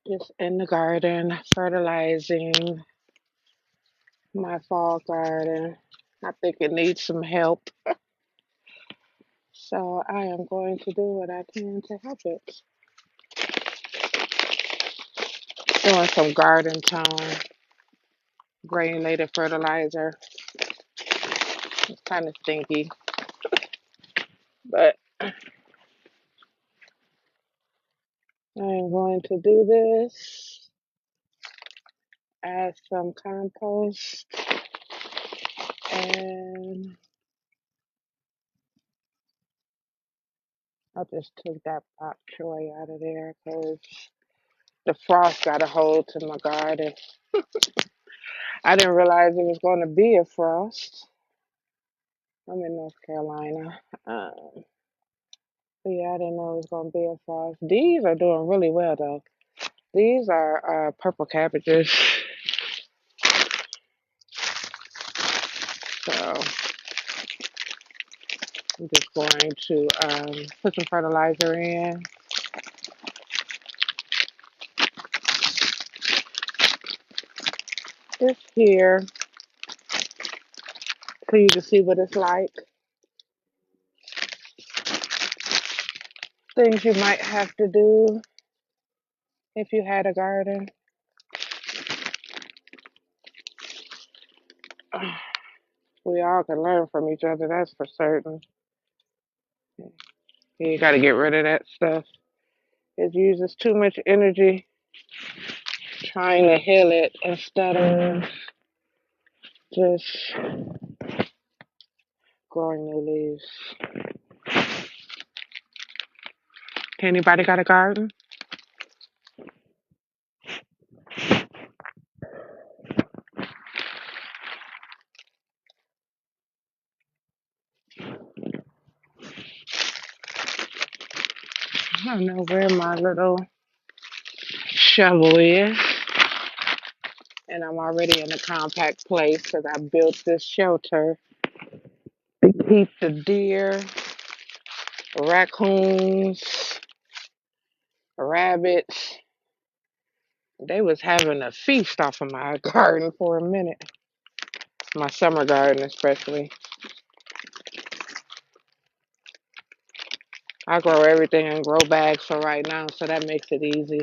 Just in the garden, fertilizing my fall garden. I think it needs some help. So I am going to do what I can to help it. Doing some garden tone, granulated fertilizer. It's kind of stinky, but I am going to do this. Add some compost and I just took that bok choy out of there because the frost got a hold to my garden. I didn't realize it was going to be a frost. I'm in North Carolina. But yeah, I didn't know it was going to be a frost. These are doing really well though. These are purple cabbages. So I'm just going to put some fertilizer in. Just here so you can see what it's like. Things you might have to do if you had a garden. We all can learn from each other, that's for certain. You got to get rid of that stuff. It uses too much energy trying to heal it instead of just growing new leaves. Anybody got a garden? I don't know where my little shovel is. And I'm already in a compact place because I built this shelter to keep the deer, raccoons, rabbits. They was having a feast off of my garden for a minute. My summer garden especially. I grow everything in grow bags for right now, so that makes it easy.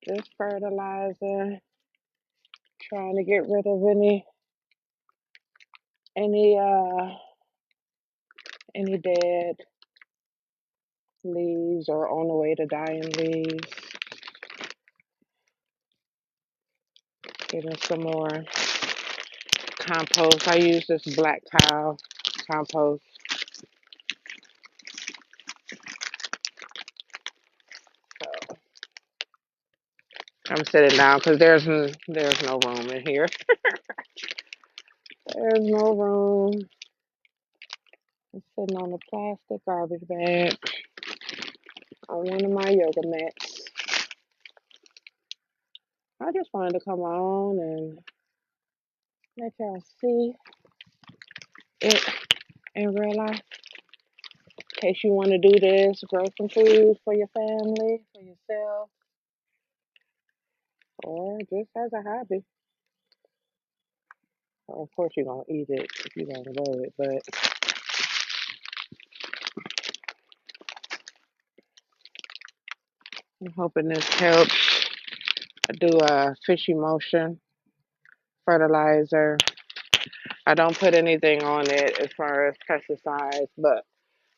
Just fertilizer, trying to get rid of any uh any dead leaves or on the way to dying leaves. Getting some more compost. I use this black tile compost. So I'm sitting down because there's no room in here. There's no room. I'm sitting on a plastic garbage bag on one of my yoga mats. I just wanted to come on and let y'all see it in real life. In case you want to do this, grow some food for your family, for yourself, or just as a hobby. Well, of course, you're going to eat it if you're going to grow it, but I'm hoping this helps. I do a fish emulsion fertilizer. I don't put anything on it as far as pesticides, but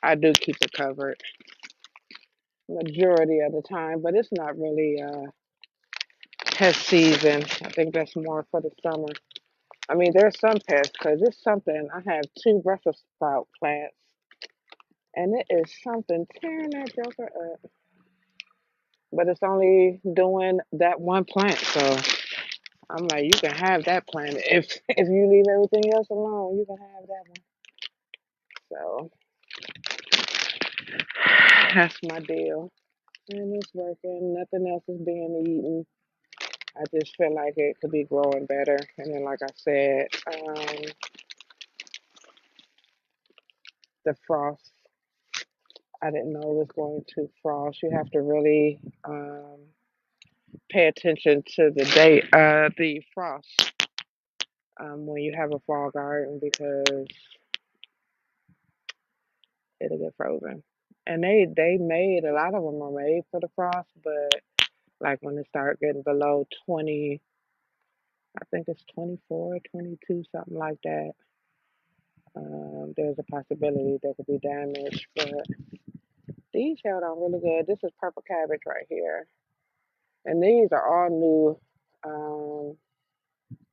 I do keep it covered majority of the time. But it's not really pest season. I think that's more for the summer. I mean, there's some pests because it's something. I have two Brussels sprout plants, and it is something tearing that joker up. But it's only doing that one plant, so I'm like, you can have that plant if you leave everything else alone. You can have that one. So that's my deal, and it's working. Nothing else is being eaten. I just feel like it could be growing better. And then, like I said, the frost I didn't know it was going to frost. You have to really pay attention to the date, the frost, when you have a fall garden because it'll get frozen. And they made a lot of them are made for the frost, but like when it start getting below 20, I think it's 24, 22, something like that. There's a possibility there could be damage, but these held on really good. This is purple cabbage right here, and these are all new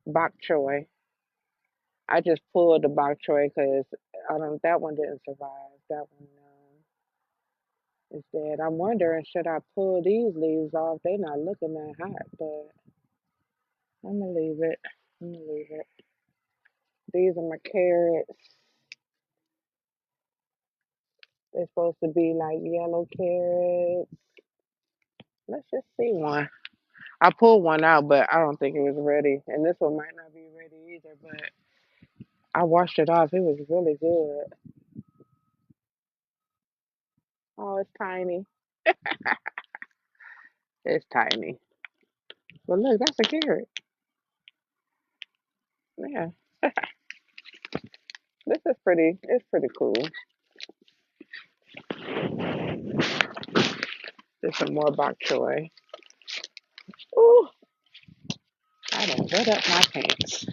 bok choy. I just pulled the bok choy because I don't. That one didn't survive. That one is dead. I'm wondering should I pull these leaves off? They're not looking that hot, but I'm gonna leave it. I'm gonna leave it. These are my carrots. They're supposed to be like yellow carrots. Let's just see one. I pulled one out, but I don't think it was ready. And this one might not be ready either, but I washed it off. It was really good. Oh, it's tiny. It's tiny. But look, that's a carrot. Yeah, this is pretty. It's pretty cool. There's some more bok choy. Ooh, I done wet up my pants.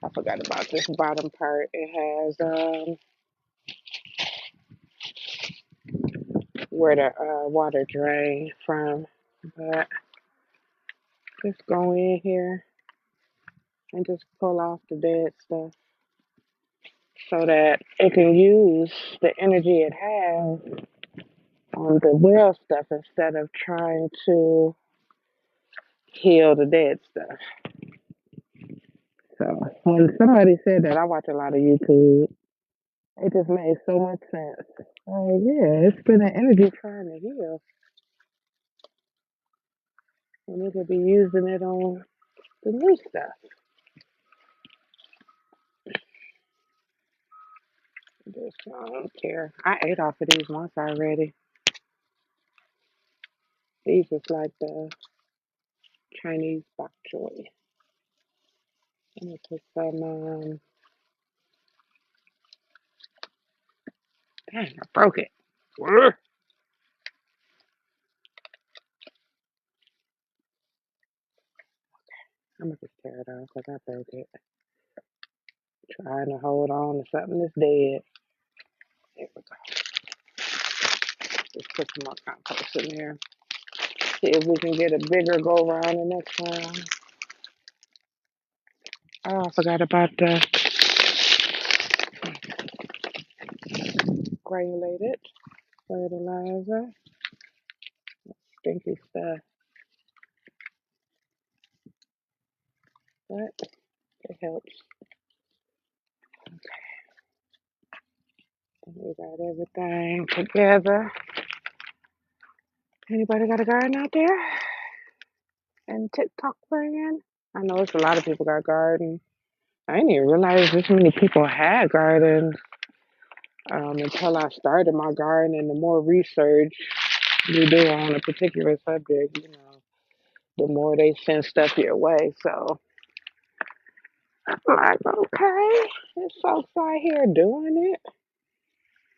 I forgot about this bottom part. It has where the water drain from. But just go in here and just pull off the dead stuff so that it can use the energy it has on the well stuff instead of trying to heal the dead stuff. So when somebody said that, I watch a lot of YouTube. It just made so much sense. Yeah, it's been an energy trying to heal, and we could be using it on the new stuff. Just, I don't care. I ate off of these once already. These is like the Chinese bok choy. Let me put some. Dang, I broke it. I'm gonna just tear it off because I broke it. Trying to hold on to something that's dead. There we go. Just put some more compost in there. See if we can get a bigger go around the next time. Oh, I forgot about the granulated fertilizer. Stinky stuff, but it helps. We got everything together. Anybody got a garden out there? And TikTok brand? I know it's a lot of people got gardens. I didn't even realize this many people had gardens until I started my garden. And the more research you do on a particular subject, the more they send stuff your way. So I'm like, okay, there's folks out here doing it.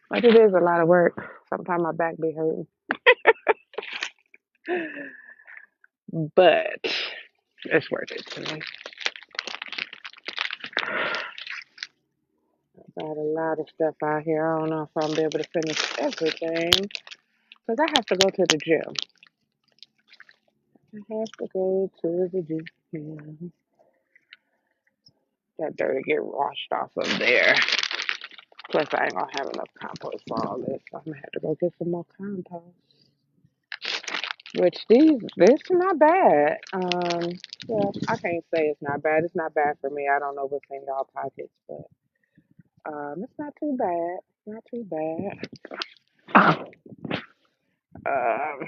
But it is a lot of work. Sometimes my back be hurting. But it's worth it to me. Got a lot of stuff out here. I don't know if I'll be able to finish everything because I have to go to the gym. I have to go to the gym. That dirt will get washed off of there. Plus, I ain't gonna have enough compost for all this, so I'm gonna have to go get some more compost. Which this is not bad. Well, I can't say it's not bad. It's not bad for me. I don't know what's in y'all pockets, but it's not too bad. Not too bad. Um,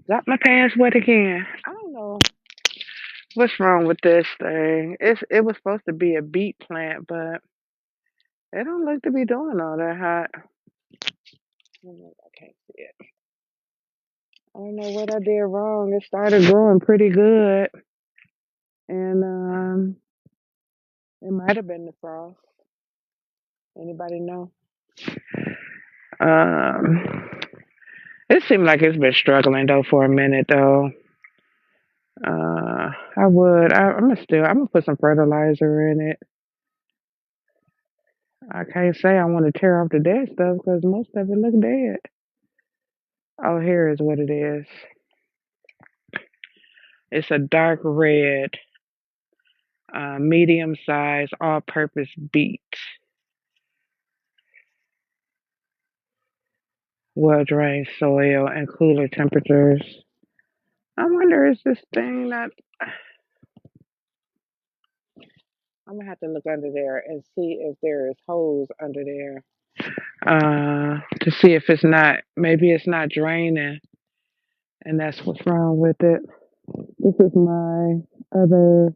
got my pants wet again. I don't know what's wrong with this thing. It was supposed to be a beet plant, but it don't look to be doing all that hot. I don't know what I did wrong. It started growing pretty good, and it might have been the frost. Anybody know? Um, it seemed like it's been struggling though for a minute though. I'm gonna put some fertilizer in it. I can't say I want to tear off the dead stuff because most of it look dead. Oh, here is what it is. It's a dark red, medium size, all purpose beet. Well drained soil and cooler temperatures. I wonder is this thing that I'm gonna have to look under there and see if there is holes under there. To see if it's not maybe it's not draining and that's what's wrong with it. This is my other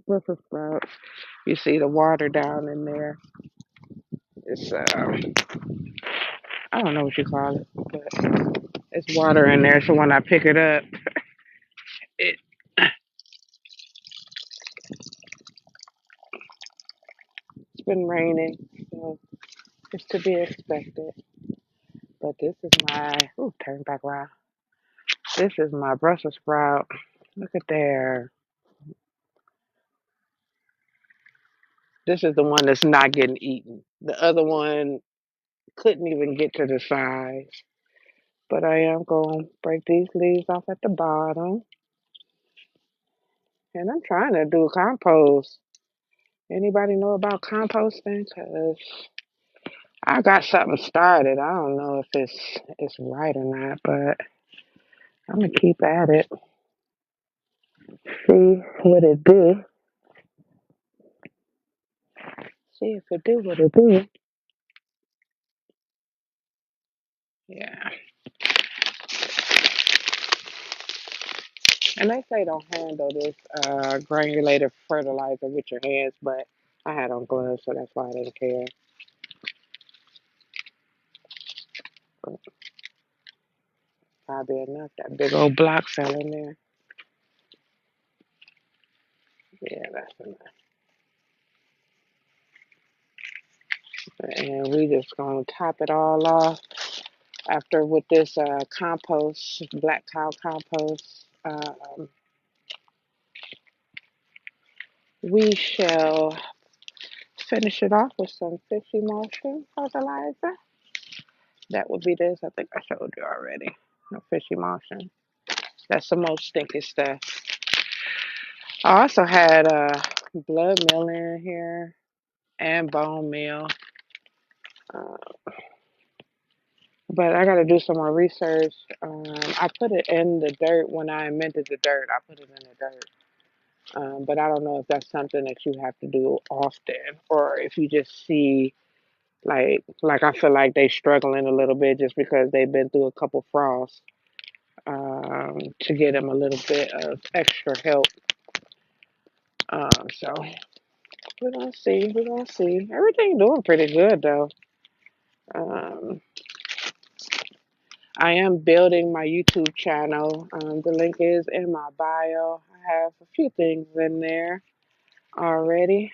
Brussels sprout. You see the water down in there. It's I don't know what you call it, but it's water in there. So when I pick it up, it's been raining, so it's to be expected. But this is my turn back around. This is my Brussels sprout. Look at there. This is the one that's not getting eaten. The other one couldn't even get to the sides. But I am going to break these leaves off at the bottom. And I'm trying to do compost. Anybody know about composting? Because I got something started. I don't know if it's right or not, but I'm going to keep at it. See what it do. See if it do what it do. Yeah. And they say don't handle this granulated fertilizer with your hands, but I had on gloves, so that's why I didn't care. But probably enough. That big old block fell in there. Yeah, that's enough. And we just gonna top it all off after with this compost, black cow compost. We shall finish it off with some fish emulsion fertilizer. That would be this. I think I showed you already. No fish emulsion. That's the most stinky stuff. I also had blood meal in here and bone meal. Uh, but I got to do some more research. I put it in the dirt when I invented the dirt. I put it in the dirt. But I don't know if that's something that you have to do often or if you just see like I feel like they struggling a little bit just because they've been through a couple frosts to get them a little bit of extra help. So we're gonna see. We're gonna see. Everything doing pretty good though. Um, I am building my YouTube channel. The link is in my bio. I have a few things in there already.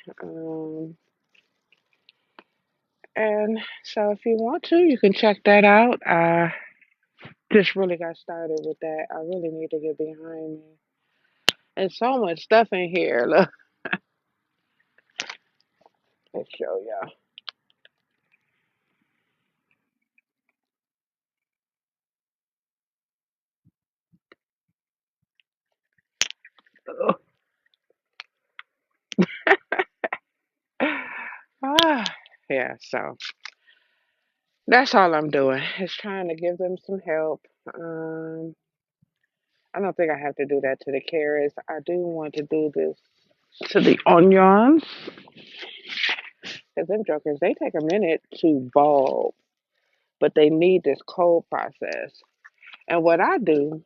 And so if you want to, you can check that out. I just really got started with that. I really need to get behind me. And so much stuff in here. Look, let's show y'all. Ah, yeah, so that's all I'm doing is trying to give them some help. Um, I don't think I have to do that to the carrots. I do want to do this to the onions because them jokers, they take a minute to bulb, but they need this cold process. And what I do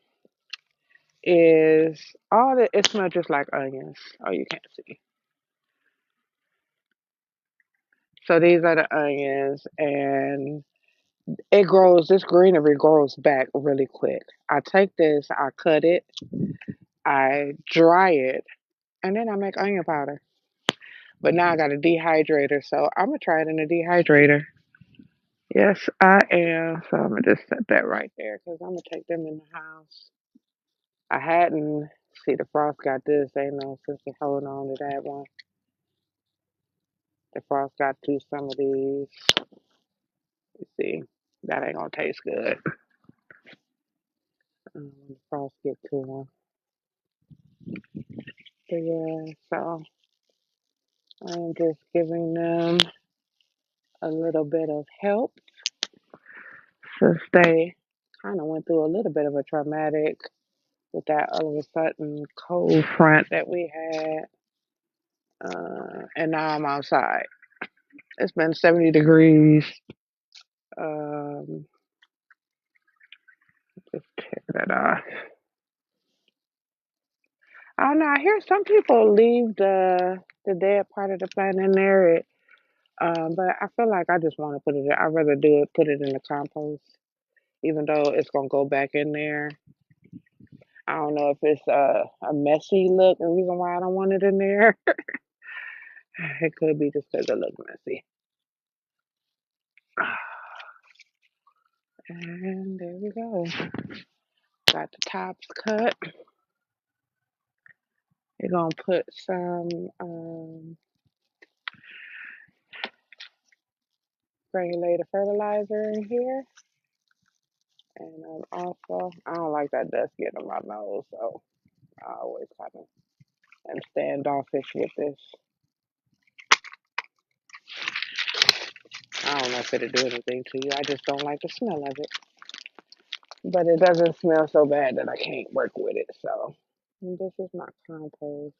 is it smells just like onions. Oh, you can't see. So these are the onions, and It grows, this greenery grows back really quick. I take this, I cut it, I dry it, and then I make onion powder. But now I got a dehydrator, so I'm gonna try it in a dehydrator. Yes, I am. So I'm gonna just set that right there because I'm gonna take them in the house. I hadn't. See, the frost got this. Ain't no sense of holding on to that one. The frost got to some of these. You see, that ain't gonna taste good. When the frost get to them. But yeah, so I'm just giving them a little bit of help since they kind of went through a little bit of a traumatic with that all of a sudden cold front that we had. And now I'm outside. It's been 70 degrees. Um, just check that off. I don't know. I hear some people leave the dead part of the plant in there. But I feel like I just want to put it. I'd rather do it, put it in the compost, even though it's gonna go back in there. I don't know if it's a messy look. The reason why I don't want it in there, it could be just because it looks messy. And there we go. Got the tops cut. You're gonna put some granulated fertilizer in here. And also, I don't like that dust getting on my nose, so I always kind of am standoffish with this. I don't know if it'll do anything to you. I just don't like the smell of it. But it doesn't smell so bad that I can't work with it. So, and this is my compost.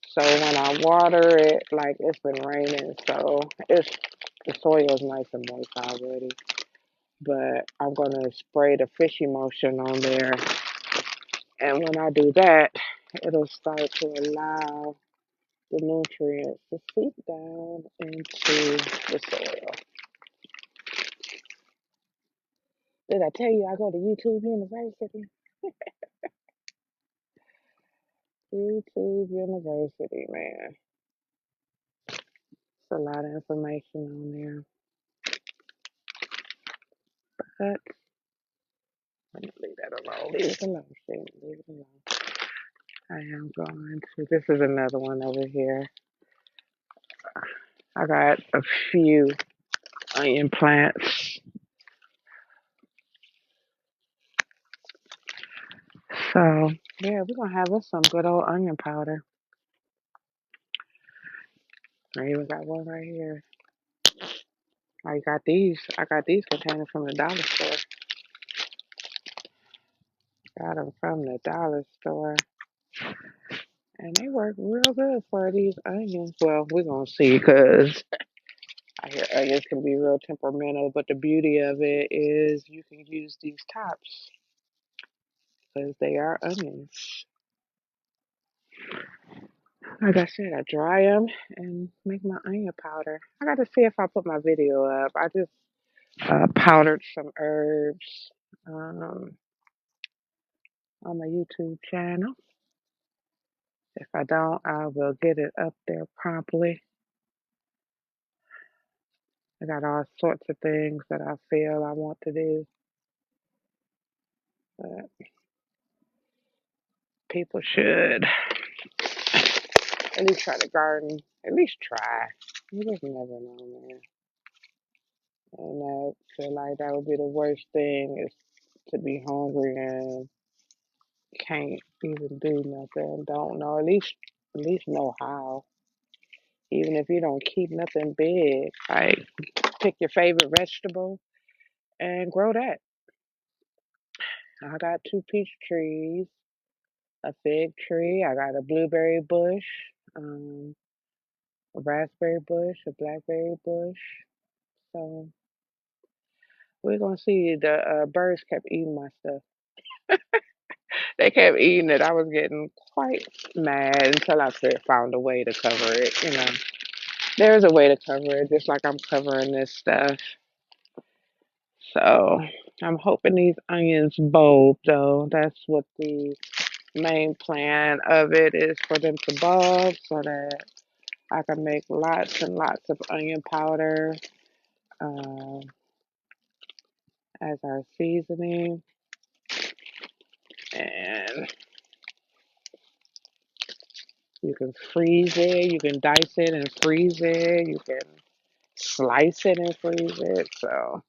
So when I water it, like it's been raining, so it's the soil is nice and moist already. But I'm gonna spray the fish emulsion on there, and when I do that, it'll start to allow the nutrients to seep down into the soil. Did I tell you I go to YouTube University? YouTube University, man. It's a lot of information on there. But I'm gonna leave that alone. Leave it alone, Steve. Leave it alone. I am going to. This is another one over here. I got a few onion plants. So, yeah, we're going to have us some good old onion powder. I even got one right here. I got these. I got these containers from the dollar store. Got them from the dollar store. And they work real good for these onions. Well, we're going to see because I hear onions can be real temperamental. But the beauty of it is you can use these tops because they are onions. Like I said, I dry them and make my onion powder. I got to see if I put my video up. I just powdered some herbs um, on my YouTube channel. If I don't, I will get it up there promptly. I got all sorts of things that I feel I want to do. But people should at least try to garden. At least try. You just never know, man. And I feel like that would be the worst thing is to be hungry and can't even do nothing. Don't know. At least know how. Even if you don't keep nothing big, like pick your favorite vegetable and grow that. I got two peach trees, a fig tree. I got a blueberry bush, um, a raspberry bush, a blackberry bush. So we're gonna see. The birds kept eating my stuff. They kept eating it. I was getting quite mad until I found a way to cover it. There's a way to cover it, just like I'm covering this stuff. So I'm hoping these onions bulb though. That's what the main plan of it is, for them to bulb so that I can make lots and lots of onion powder um, as our seasoning. And you can freeze it, you can dice it and freeze it, you can slice it and freeze it. So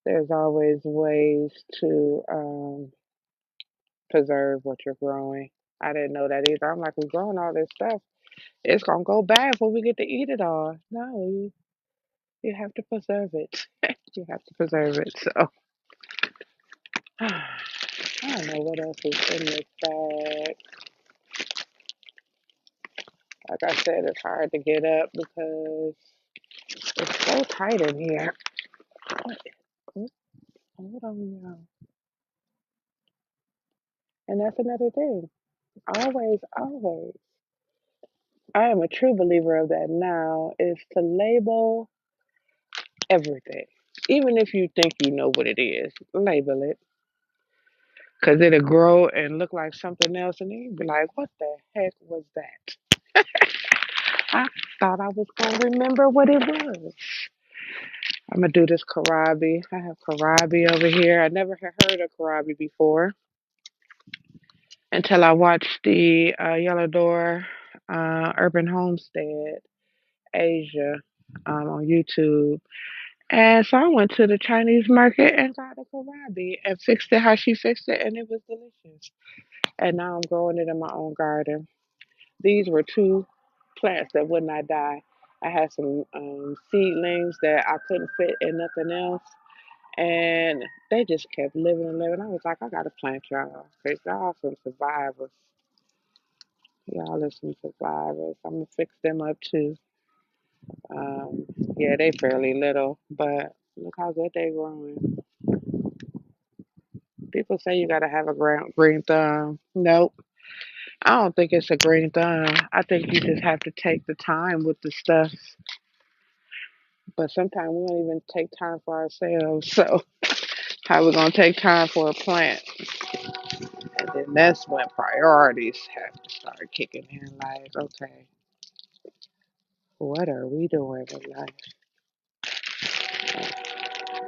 there's always ways to preserve what you're growing. I didn't know that either. I'm like, we're growing all this stuff. It's gonna go bad before we get to eat it all. No, you have to preserve it. You have to preserve it. So I don't know what else is in this bag. Like I said, it's hard to get up because it's so tight in here. What? Hold on, y'all. And that's another thing. Always, always. I am a true believer of that now, is to label everything. Even if you think you know what it is, label it. Because it'll grow and look like something else, and then you'll be like, what the heck was that? I thought I was going to remember what it was. I'm going to do this karabi. I have karabi over here. I never had heard of karabi before until I watched the Yellow Door Urban Homestead Asia on YouTube. And so I went to the Chinese market and got a karabi and fixed it how she fixed it, and it was delicious. And now I'm growing it in my own garden. These were two plants that would not die. I had some seedlings that I couldn't fit in nothing else, and they just kept living and living. I was like, I gotta plant y'all, because y'all some survivors. Y'all are some survivors. I'm gonna fix them up too. Um, yeah, they fairly little, but look how good they growing. People say you gotta have a green thumb. Nope, I don't think it's a green thumb. I think you just have to take the time with the stuff. But sometimes we don't even take time for ourselves. So how we gonna take time for a plant? And then that's when priorities have to start kicking in. Like, okay, what are we doing with life?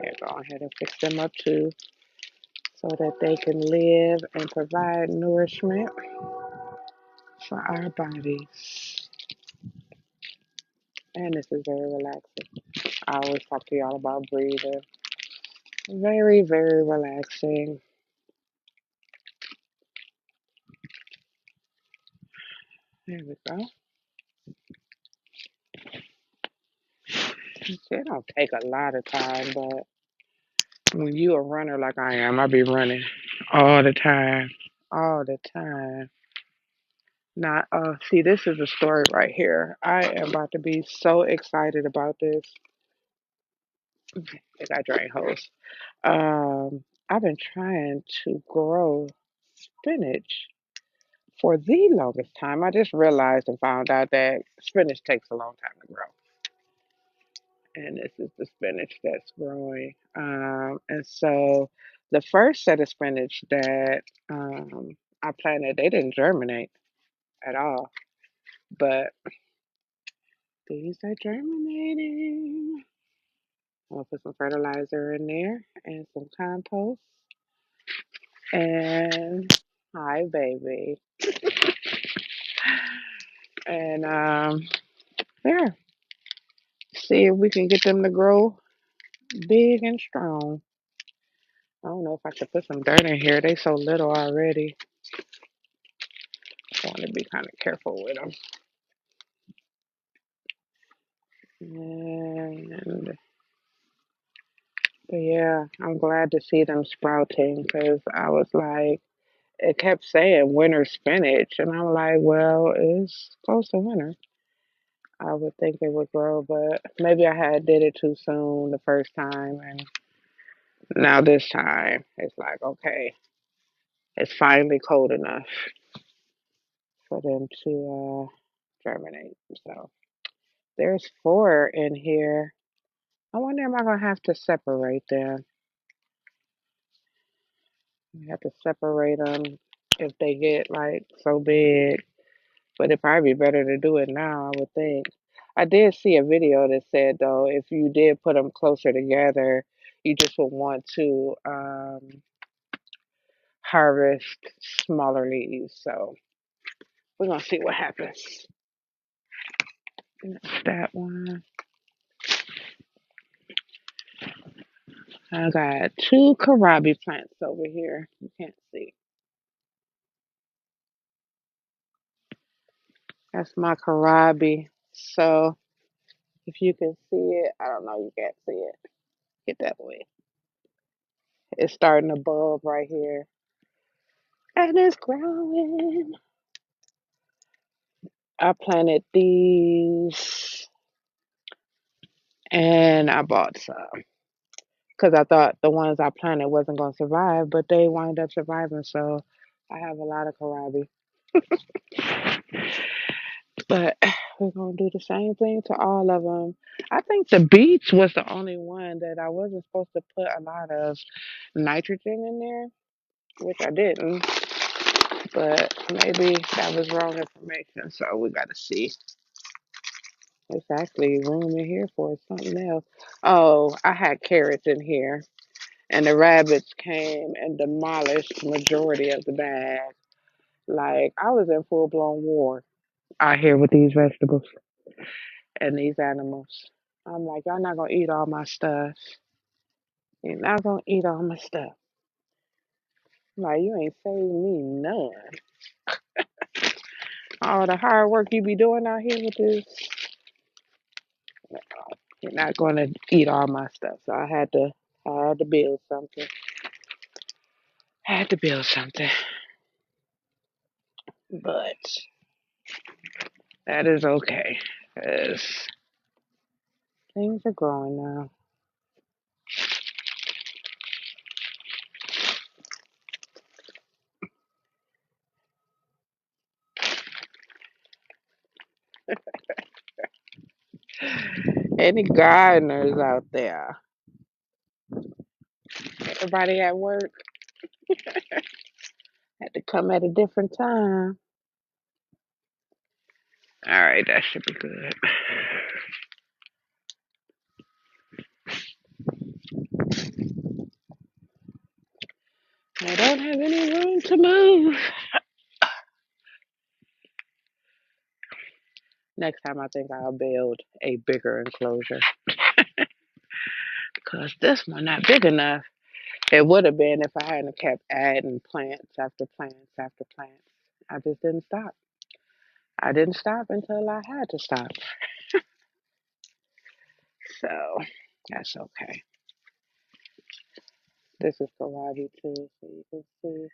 Yeah, go ahead and fix them up too, so that they can live and provide nourishment for our bodies. And this is very relaxing. I always talk to y'all about breathing. Very, very relaxing. There we go. It don't take a lot of time, but when you a runner like I am, I be running all the time. All the time. Now, see, this is a story right here. I am about to be so excited about this. I think I drank hose. I've been trying to grow spinach for the longest time. I just realized and found out that spinach takes a long time to grow. And this is the spinach that's growing. And so the first set of spinach that I planted, they didn't germinate at all. But these are germinating. I'm gonna put some fertilizer in there and some compost. And hi, baby. And yeah, see if we can get them to grow big and strong. I don't know if I should put some dirt in here. They so little already. I want to be kind of careful with them. And but yeah, I'm glad to see them sprouting, because I was like, it kept saying winter spinach, and I'm like, well, it's close to winter. I would think it would grow, but maybe I had did it too soon the first time, and now this time it's like, okay, it's finally cold enough for them to germinate. So there's four in here. I wonder, am I gonna have to separate them? You have to separate them if they get like so big. But it'd probably be better to do it now, I would think. I did see a video that said though, if you did put them closer together, you just would want to harvest smaller leaves. So we're gonna see what happens. That's that one. I got two karabi plants over here. You can't see. That's my karabi. So if you can see it, I don't know, you can't see it. Get that way. It's starting to bulb right here. And it's growing. I planted these and I bought some because I thought the ones I planted wasn't going to survive, but they wind up surviving. So I have a lot of karabi. But we're going to do the same thing to all of them. I think the beets was the only one that I wasn't supposed to put a lot of nitrogen in there, which I didn't. But maybe that was wrong information. So we got to see. There's actually room in here for something else. Oh, I had carrots in here, and the rabbits came and demolished the majority of the bag. Like I was in full blown war out here with these vegetables and these animals. I'm like, y'all not gonna eat all my stuff. You're not gonna eat all my stuff. Like you ain't saving me none. All the hard work you be doing out here with this, you're not gonna eat all my stuff. So I had to build something. I had to build something. But that is okay. 'Cause things are growing now. Any gardeners out there? Everybody at work had to come at a different time. All right, that should be good. I don't have any room to move. Next time, I think I'll build a bigger enclosure because this one not big enough. It would have been if I hadn't kept adding plants after plants after plants. I just didn't stop. I didn't stop until I had to stop. So that's okay. This is kohlrabi too, so you can see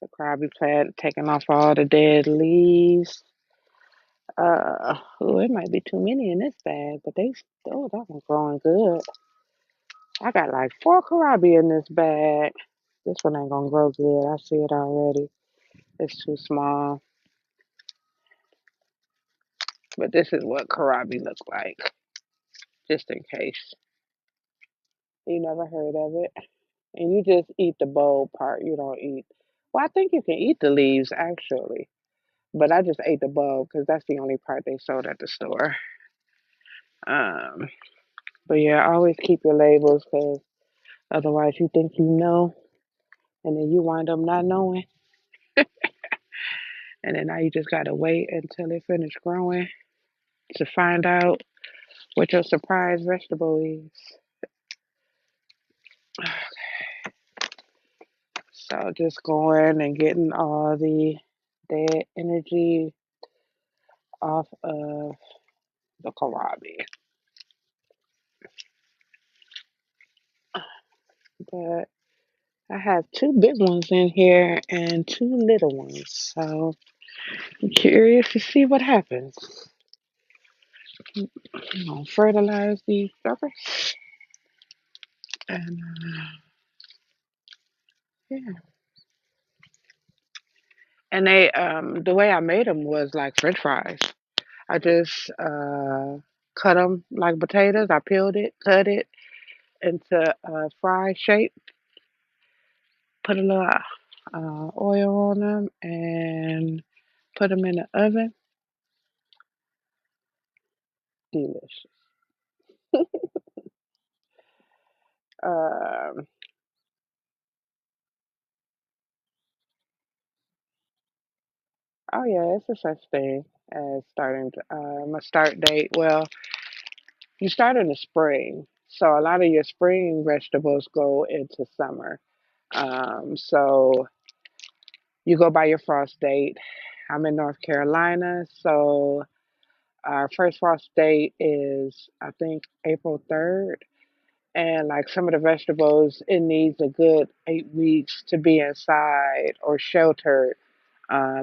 the kohlrabi plant taking off all the dead leaves. Oh, it might be too many in this bag, but that one's growing good. I got like four kohlrabi in this bag. This one ain't gonna grow good. I see it already. It's too small. But this is what kohlrabi look like, just in case you never heard of it. And you just eat the bulb part. You don't eat. Well, I think you can eat the leaves actually, but I just ate the bulb because that's the only part they sold at the store. Um, but yeah, always keep your labels because otherwise you think you know, and then you wind up not knowing, and then now you just gotta wait until it finish growing to find out what your surprise vegetable is. So just going and getting all the dead energy off of the kohlrabi. But I have two big ones in here and two little ones. So I'm curious to see what happens. I'm gonna fertilize these suckers. And yeah. And they the way I made them was like French fries. I just cut them like potatoes. I peeled it, cut it into fry shape, Put a little oil on them and put them in the oven. Delicious. Um, oh yeah, it's a such thing as starting a start date. Well, you start in the spring, so a lot of your spring vegetables go into summer. So you go by your frost date. I'm in North Carolina, so our first frost date is I think April 3rd. And like some of the vegetables, it needs a good 8 weeks to be inside or sheltered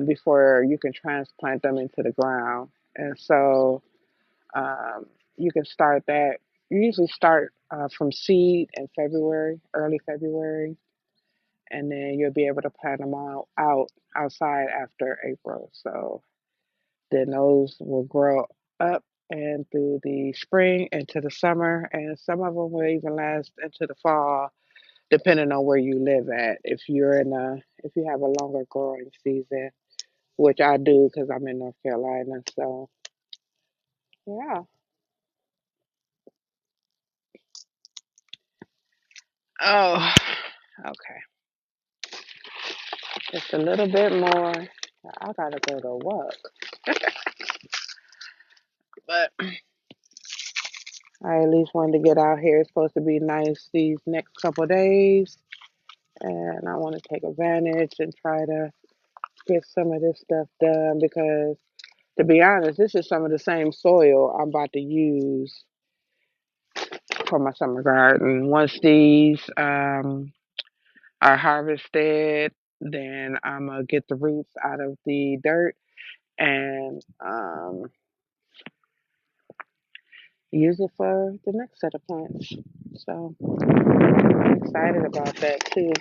before you can transplant them into the ground. And so um, you can start that. You usually start from seed in February, early February, and then you'll be able to plant them out outside after April. So then those will grow up and through the spring into the summer, and some of them will even last into the fall, depending on where you live at. If you have a longer growing season, which I do because I'm in North Carolina. So yeah. Oh, okay. Just a little bit more. I gotta go to work, but I at least wanted to get out here. It's supposed to be nice these next couple of days, and I want to take advantage and try to get some of this stuff done because, to be honest, this is some of the same soil I'm about to use for my summer garden. Once these are harvested, then I'm gonna get the roots out of the dirt and use it for the next set of plants. So I'm excited about that too.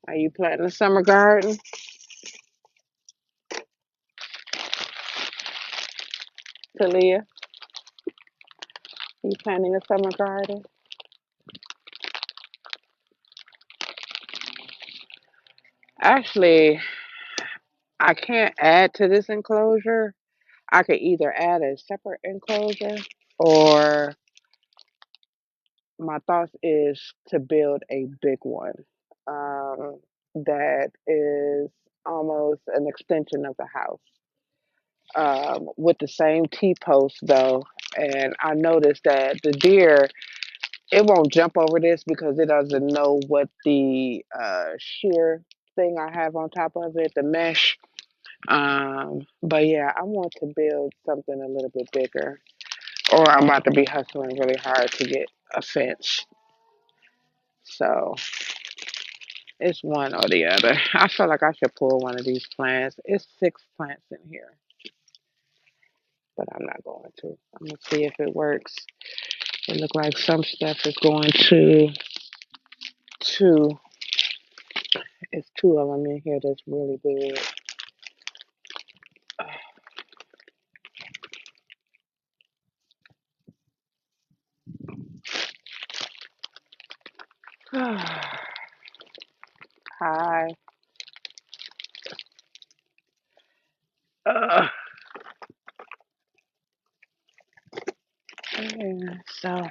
Are you planting a summer garden, Talia? Are you planting a summer garden? Actually, I can't add to this enclosure. I could either add a separate enclosure or my thoughts is to build a big one that is almost an extension of the house with the same T post though. And I noticed that the deer, it won't jump over this because it doesn't know what the shear thing I have on top of it, the mesh. But yeah, I want to build something a little bit bigger, or I'm about to be hustling really hard to get a fence. So it's one or the other. I feel like I should pull one of these plants. It's 6 plants in here, but I'm not going to. I'm gonna see if it works. It look like some stuff is going to two. It's two of them in here that's really big. Hi. Uh, yeah, so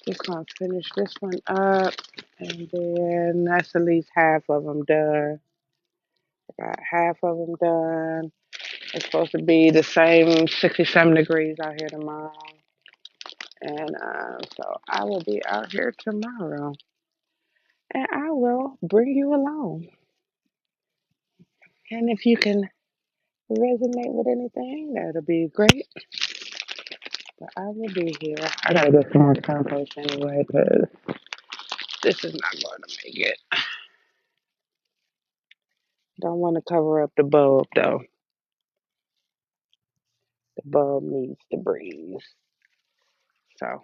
just gonna finish this one up, and then that's at least half of them done. I got half of them done. It's supposed to be the same 67 degrees out here tomorrow. And so I will be out here tomorrow. And I will bring you along. And if you can resonate with anything, that'll be great. But I will be here. I gotta get some more compost anyway, because this is not going to make it. Don't want to cover up the bulb, though. The bulb needs to breathe. So,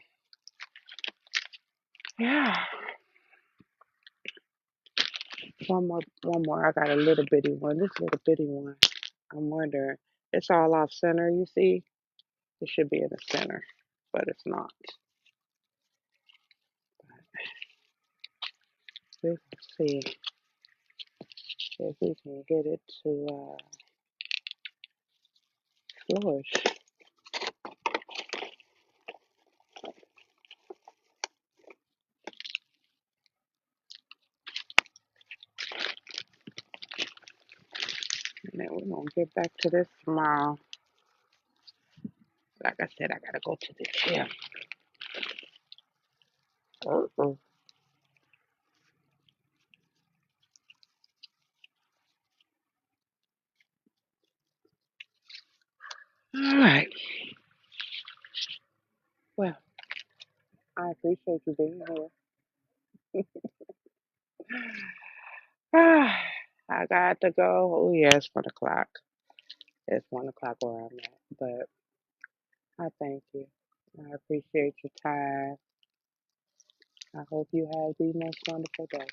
yeah. One more. I got a little bitty one. This little bitty one. I'm wondering. It's all off center, you see? It should be in the center, but it's not. Let's see if we can get it to flourish. And then we're gonna get back to this tomorrow. Like I said, I gotta go to the gym. Uh-uh. All right. Well, I appreciate you being here. I got to go. Oh yeah, it's 1 o'clock. It's 1 o'clock where I'm at. But I thank you. I appreciate your time. I hope you have the most wonderful day.